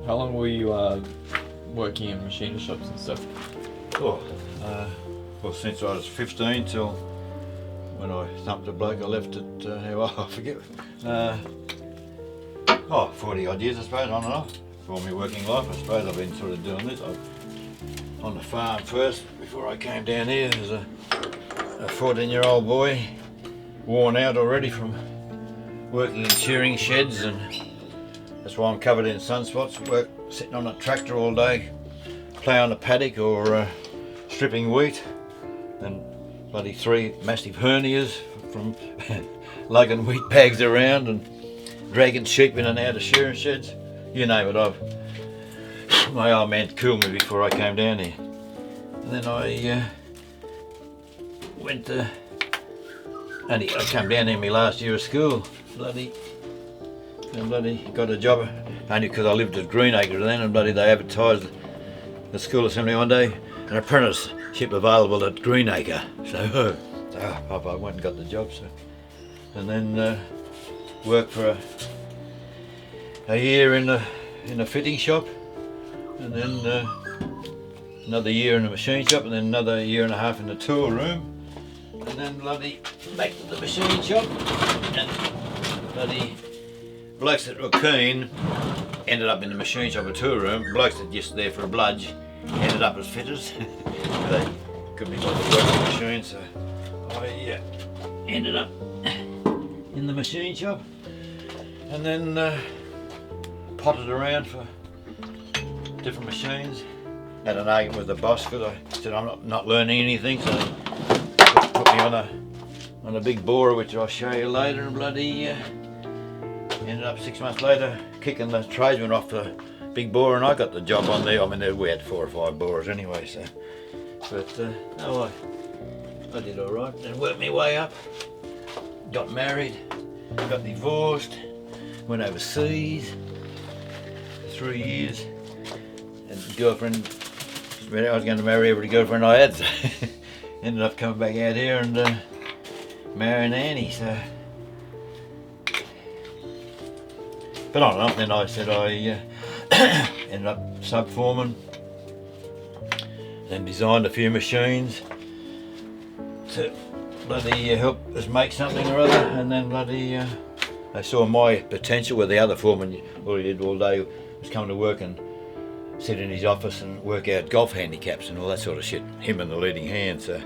How long were you working in machine shops and stuff? Oh, well, since I was 15 till when I thumped a bloke, I left it, I forget. 40 odd years, I suppose, on and off. For my working life, I suppose I've been sort of doing this. On the farm first, before I came down here, as a 14-year-old boy, worn out already from working in shearing sheds, and that's why I'm covered in sunspots. Work sitting on a tractor all day, ploughing a paddock or stripping wheat, and bloody 3 massive hernias from lugging wheat bags around and dragging sheep in and out of shearing sheds. You name it, my old man killed me before I came down here. And then I went to, I came down here my last year of school, bloody got a job, only because I lived at Greenacre then, and bloody they advertised the school assembly one day, an apprenticeship available at Greenacre. So I went and got the job. So, and then worked for a year in a fitting shop, and then another year in a machine shop, and then another year and a half in the tool room, and then bloody back to the machine shop, and bloody blokes that were keen ended up in the machine shop or tool room. Blokes that just there for a bludge ended up as fitters. They couldn't be bothered working the machine, so I ended up in the machine shop, and then potted around for different machines. Had an argument with the boss because I said I'm not learning anything, so he put me on a big borer, which I'll show you later, and bloody ended up 6 months later kicking the tradesman off the big borer, and I got the job on there. I mean, we had 4 or 5 borers anyway, so. But no, I did all right. Then worked my way up, got married, got divorced, went overseas for 3 years, and girlfriend. I was going to marry every girlfriend I had, so ended up coming back out here and marrying Annie. So. But on and off, then I said I ended up sub-foreman, then designed a few machines to bloody help us make something or other, and then bloody they saw my potential where the other foreman, all he did all day was come to work and sit in his office and work out golf handicaps and all that sort of shit, him and the leading hand. So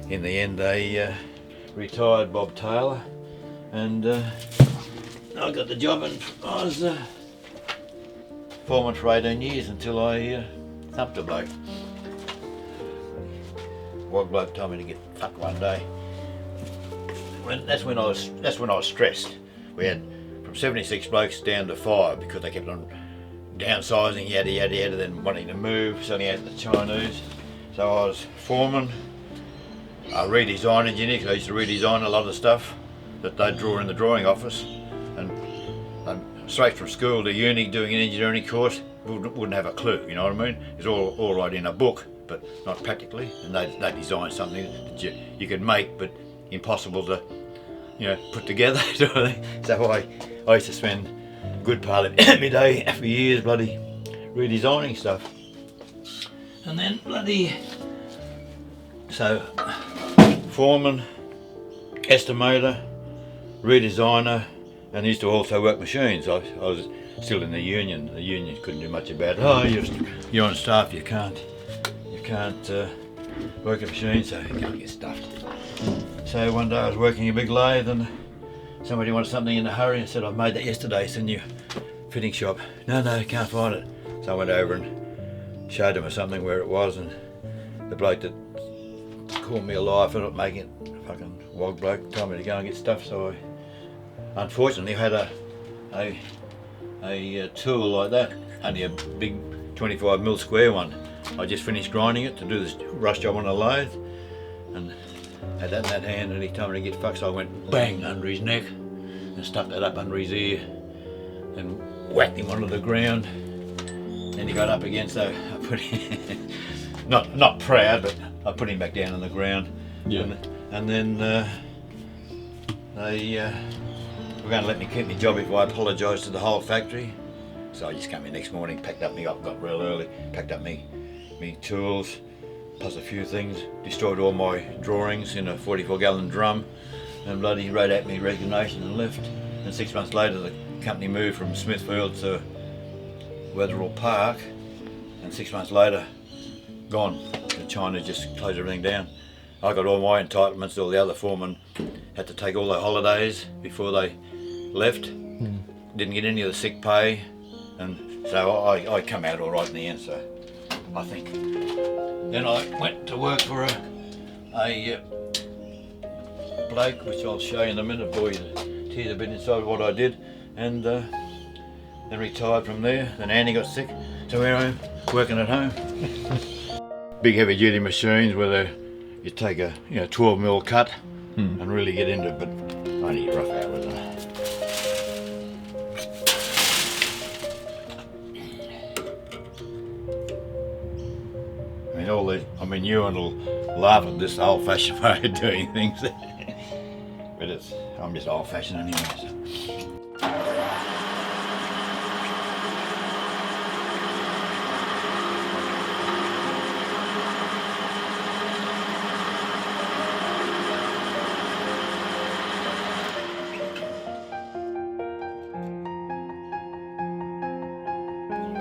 in the end they retired Bob Taylor, and I got the job, and I was foreman for 18 years until I thumped a bloke. One bloke told me to get fucked one day. That's when I was stressed. We had from 76 blokes down to 5 because they kept on downsizing, yada yada yada, then wanting to move, suddenly out the Chinese. So I was foreman, a redesign engineer, because I used to redesign a lot of stuff that they'd draw in the drawing office. And straight from school to uni doing an engineering course, wouldn't have a clue, you know what I mean? It's all right in a book, but not practically. And they designed something that you could make, but impossible to, put together. So I used to spend a good part of every day for years bloody redesigning stuff. And then bloody, so foreman, estimator, redesigner, and used to also work machines. I was still in the union. The union couldn't do much about it. Oh, you're on staff, you can't work a machine, so you can't get stuffed. So one day I was working a big lathe, and somebody wanted something in a hurry and said, I've made that yesterday, it's in your fitting shop. No, can't find it. So I went over and showed him something where it was, and the bloke that called me a liar for not making it, fucking wog bloke, told me to go and get stuff. So I unfortunately had a tool like that, only a big 25mm square one. I just finished grinding it to do this rush job on a lathe, and had that in that hand, and he told me to get fucked, so I went bang under his neck and stuck that up under his ear and whacked him onto the ground. Then he got up again, so I put him, not proud, but I put him back down on the ground. Yeah. And then they were going to let me keep my job if I apologised to the whole factory. So I just came in next morning, packed up me, got real early, packed up me tools, plus a few things, destroyed all my drawings in a 44-gallon drum, and bloody wrote out me resignation and left. And 6 months later, the company moved from Smithfield to Wetherell Park, and 6 months later, gone. China just closed everything down. I got all my entitlements, all the other foremen had to take all their holidays before they left. Didn't get any of the sick pay, and so I come out all right in the end, so I think. Then I went to work for a bloke, which I'll show you in a minute, boy, tears a bit inside what I did, and then retired from there. Then Andy got sick, so here I am, working at home. Big heavy duty machines where you take a 12mm cut and really get into it, but only rough hours. I mean, you will laugh at this old-fashioned way of doing things, but I'm just old-fashioned anyway. So.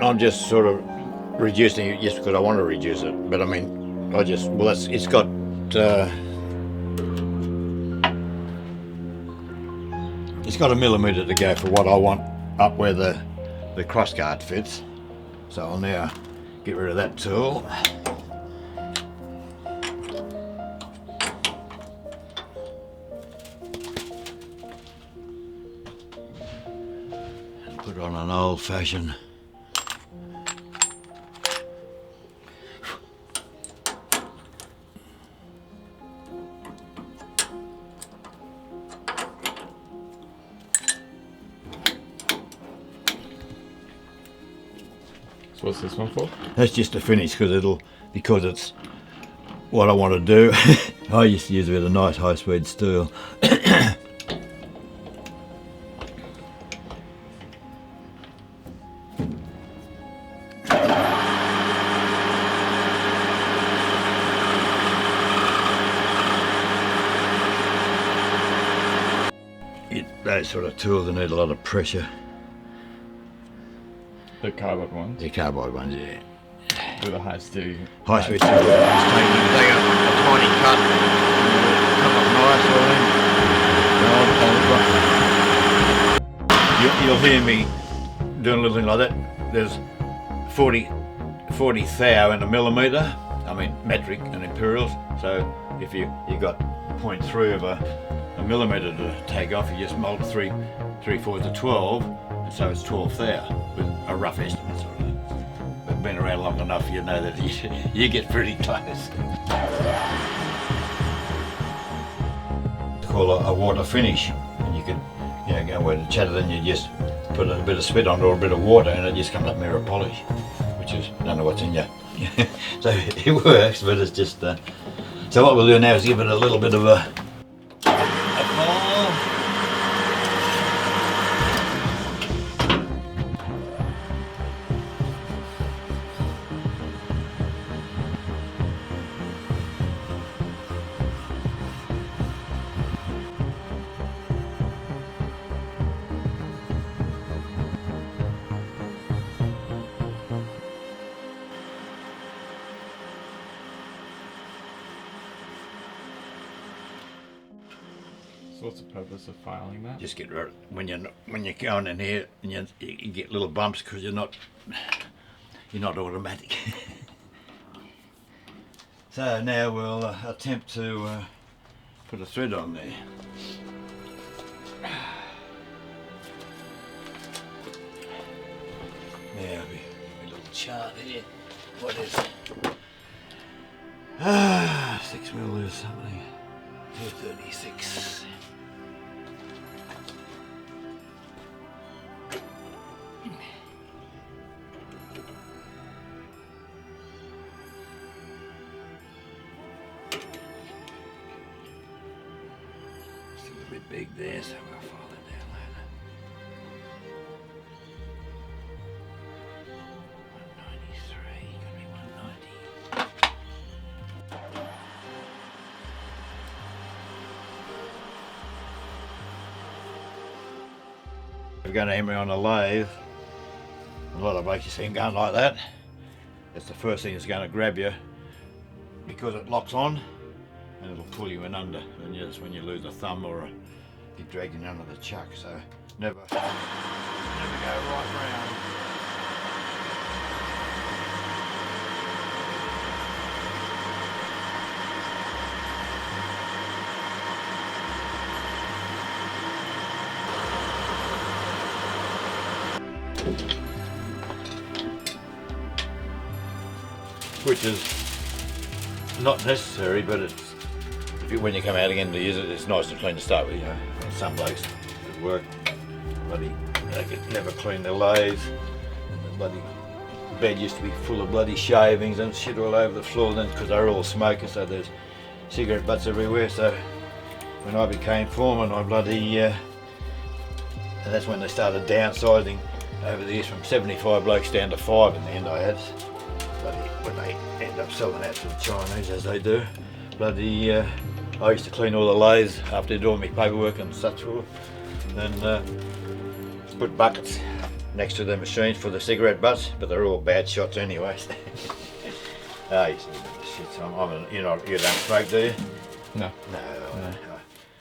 I'm just sort of reducing it just because I want to reduce it, but I mean, it's got a millimetre to go for what I want up where the crossguard fits. So I'll now get rid of that tool. And put on an old-fashioned What's this one for? That's just to finish because it's what I want to do. I used to use it with a nice high-speed steel. Those sort of tools, they need a lot of pressure. The carbide ones? The carbide ones, yeah. With a high-speed steel. Just take a tiny cut, come up nice. You'll hear me doing a little thing like that. There's 40 thou in a millimetre, I mean metric and imperials. So if you got 0.3 of a millimetre to take off, you just multiply 3/4 of 12, and so it's 12 thou with a rough estimate sort of thing. But been around long enough, you know that you get pretty close. It's called a water finish, and you can go where the chatter, then you just put a bit of spit on it or a bit of water, and it just comes up mirror polish, which is, I don't know what's in you. So it works, but it's just. So what we'll do now is give it a little bit of a So what's the purpose of filing that? Just get rid of, when you're going in here and you get little bumps because you're not automatic. So now we'll attempt to put a thread on there. Now a little chart here. What is it? 6mm or something. 236. Still a bit big there, so we'll file it down later. we're going to hammer on a lathe, a lot of blokes you see them going like that. It's the first thing that's going to grab you because it locks on and it'll pull you in under, and that's when you lose a thumb or get dragged in under the chuck. So never go right round. Which is not necessary, but it's when you come out again to use it, it's nice and clean to start with. You know, some blokes at work, bloody, they could never clean their lathe, and the bloody bed used to be full of bloody shavings and shit all over the floor. Then because they're all smokers, so there's cigarette butts everywhere. So when I became foreman, I bloody, and that's when they started downsizing over the years from 75 blokes down to 5 in the end I had. Bloody, when they end up selling out to the Chinese, as they do, bloody, I used to clean all the lathes after doing my paperwork and such forth, and put buckets next to the machines for the cigarette butts, but they're all bad shots anyway. I used to do the shit. So you don't smoke, do you? No. No.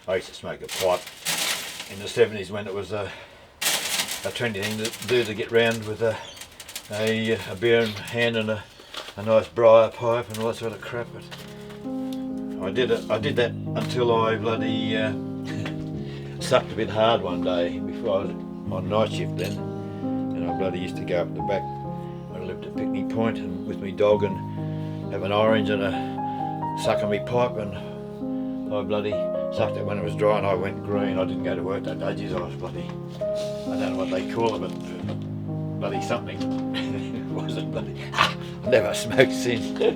I used to smoke a pipe in the 70s when it was a trendy thing to do, to get round with a beer in hand and a nice briar pipe and all that sort of crap. But I did that until I bloody sucked a bit hard one day before I was on night shift then, and I bloody used to go up the back when I lived at Picnic Point and with me dog and have an orange and a suck on me pipe, and I bloody sucked it when it was dry and I went green. I didn't go to work that day. Geez, I was bloody, I don't know what they call it, but bloody something. It wasn't bloody. I've never smoked since. You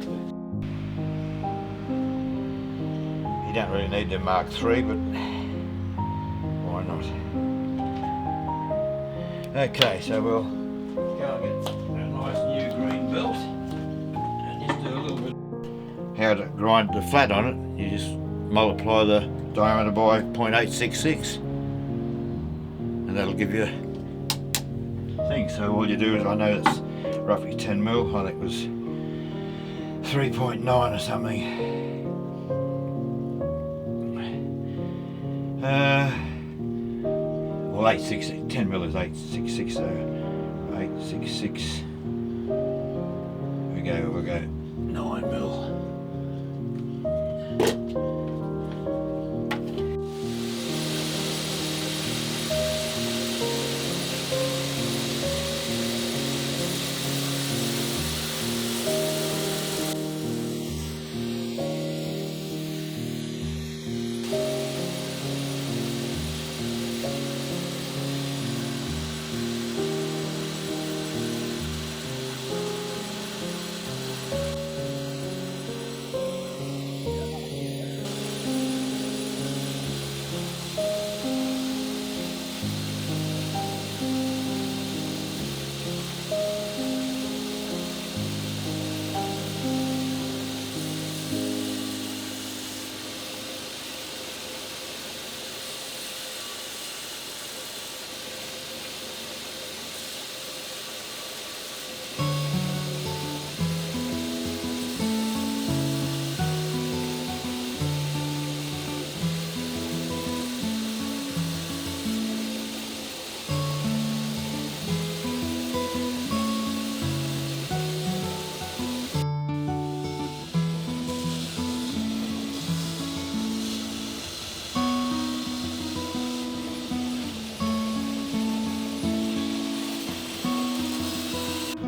don't really need the Mark III, but why not? Okay, so we'll go and get a nice new green belt and just do a little bit. How to grind the flat on it, you just multiply the diameter by 0.866 and that'll give you a thing. So all you do is, I know it's roughly 10 mil, I think it was 3.9 or something. Well, 866, 10 mil is 866, so 866, we'll go 9 mil.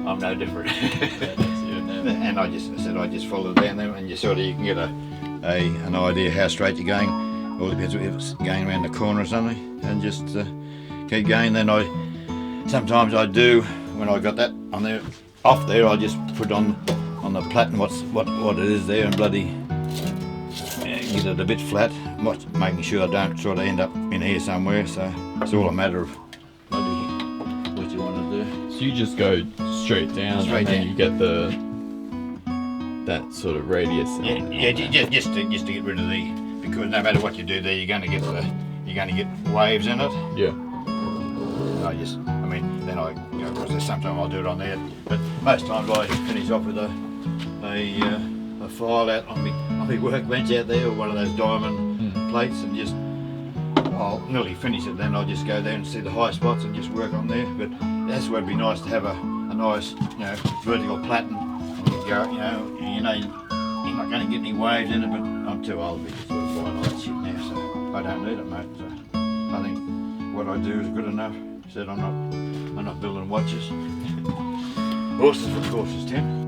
I'm no different. And I just follow down there, and you can get an idea how straight you're going. All depends if it's going around the corner or something, and just keep going. Then sometimes I do, when I got that on there, off there, I just put on the platen what it is there, and bloody get it a bit flat, making sure I don't sort of end up in here somewhere. So it's all a matter of bloody what you want to do. So you just go straight down, and then you get that sort of radius. Yeah, just to get rid of because no matter what you do there, you're going to get waves in it. Yeah. I I mean, then I, you know, of course, there's sometimes I'll do it on there, but most times I finish off with a file out on my workbench out there, or one of those diamond plates, and just I'll nearly finish it. Then I'll just go there and see the high spots and just work on there. But that's where it'd be nice to have a nice, you know, vertical platen. You go, you know, you're not going to get any waves in it. But I'm too old to be sort of buying all that shit now, so I don't need it, mate. So I think what I do is good enough. Said I'm not building watches. Horses for courses, Tim.